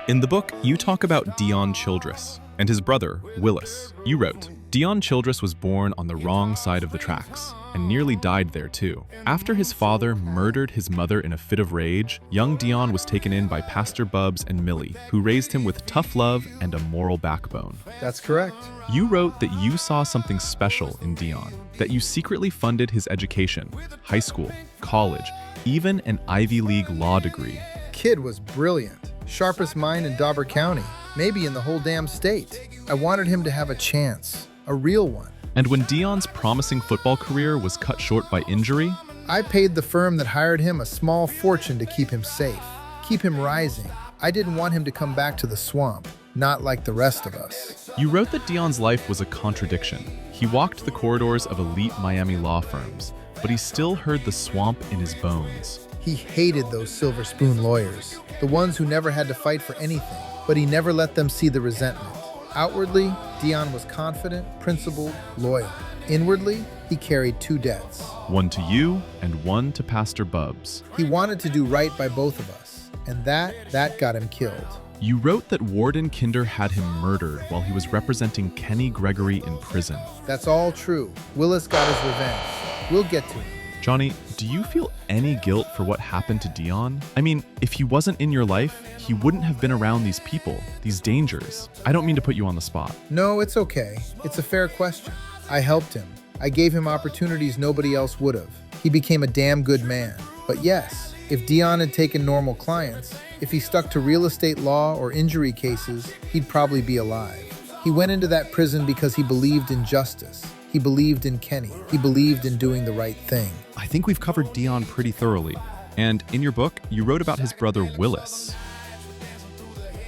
In the book, you talk about Deon Childress and his brother, Willis. You wrote, Deon Childress was born on the wrong side of the tracks and nearly died there too. After his father murdered his mother in a fit of rage, young Deon was taken in by Pastor Bubbs and Millie, who raised him with tough love and a moral backbone. That's correct. You wrote that you saw something special in Deon, that you secretly funded his education, high school, college, even an Ivy League law degree. Kid was brilliant. Sharpest mind in Dawber County, maybe in the whole damn state. I wanted him to have a chance, a real one. And when Deon's promising football career was cut short by injury, I paid the firm that hired him a small fortune to keep him safe, keep him rising. I didn't want him to come back to the swamp, not like the rest of us. You wrote that Deon's life was a contradiction. He walked the corridors of elite Miami law firms, but he still heard the swamp in his bones. He hated those silver spoon lawyers, the ones who never had to fight for anything, but he never let them see the resentment. Outwardly, Deon was confident, principled, loyal. Inwardly, he carried two debts. One to you and one to Pastor Bubbs. He wanted to do right by both of us, and that got him killed. You wrote that Warden Kinder had him murdered while he was representing Kenny Gregory in prison. That's all true. Willis got his revenge. We'll get to him. Johnny, do you feel any guilt for what happened to Deon? I mean, if he wasn't in your life, he wouldn't have been around these people, these dangers. I don't mean to put you on the spot. No, it's okay. It's a fair question. I helped him. I gave him opportunities nobody else would have. He became a damn good man. But yes, if Deon had taken normal clients, if he stuck to real estate law or injury cases, he'd probably be alive. He went into that prison because he believed in justice. He believed in Kenny. He believed in doing the right thing. I think we've covered Deon pretty thoroughly. And in your book, you wrote about his brother Willis.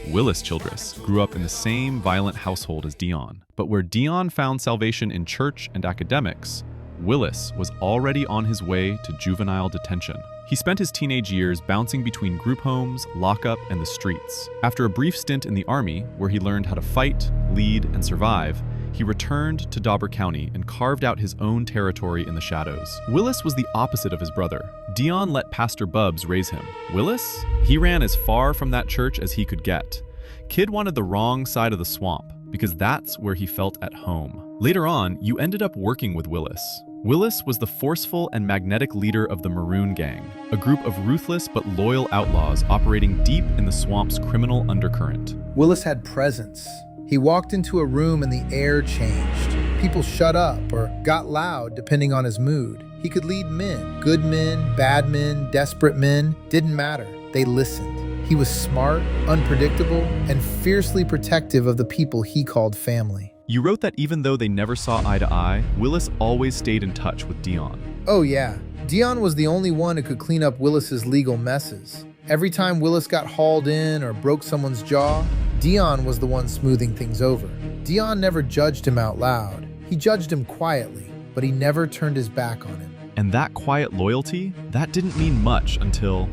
Willis Childress grew up in the same violent household as Deon. But where Deon found salvation in church and academics, Willis was already on his way to juvenile detention. He spent his teenage years bouncing between group homes, lockup, and the streets. After a brief stint in the Army, where he learned how to fight, lead, and survive, he returned to Dawber County and carved out his own territory in the shadows. Willis was the opposite of his brother. Deon let Pastor Bubbs raise him. Willis? He ran as far from that church as he could get. Kid wanted the wrong side of the swamp, because that's where he felt at home. Later on, you ended up working with Willis. Willis was the forceful and magnetic leader of the Maroon Gang, a group of ruthless but loyal outlaws operating deep in the swamp's criminal undercurrent. Willis had presence. He walked into a room and the air changed. People shut up or got loud depending on his mood. He could lead men, good men, bad men, desperate men, didn't matter. They listened. He was smart, unpredictable, and fiercely protective of the people he called family. You wrote that even though they never saw eye to eye, Willis always stayed in touch with Deon. Oh yeah, Deon was the only one who could clean up Willis's legal messes. Every time Willis got hauled in or broke someone's jaw, Deon was the one smoothing things over. Deon never judged him out loud. He judged him quietly, but he never turned his back on him. And that quiet loyalty, that didn't mean much until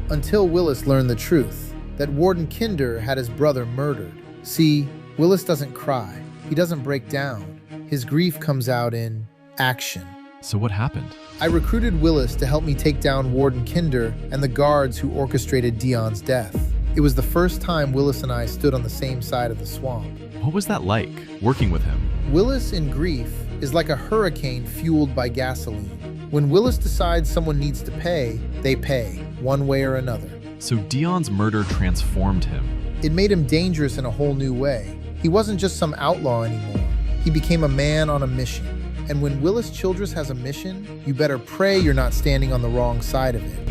Willis learned the truth, that Warden Kinder had his brother murdered. See, Willis doesn't cry. He doesn't break down. His grief comes out in action. So what happened? I recruited Willis to help me take down Warden Kinder and the guards who orchestrated Deon's death. It was the first time Willis and I stood on the same side of the swamp. What was that like, working with him? Willis in grief is like a hurricane fueled by gasoline. When Willis decides someone needs to pay, they pay, one way or another. So Deon's murder transformed him. It made him dangerous in a whole new way. He wasn't just some outlaw anymore. He became a man on a mission. And when Willis Childress has a mission, you better pray you're not standing on the wrong side of it.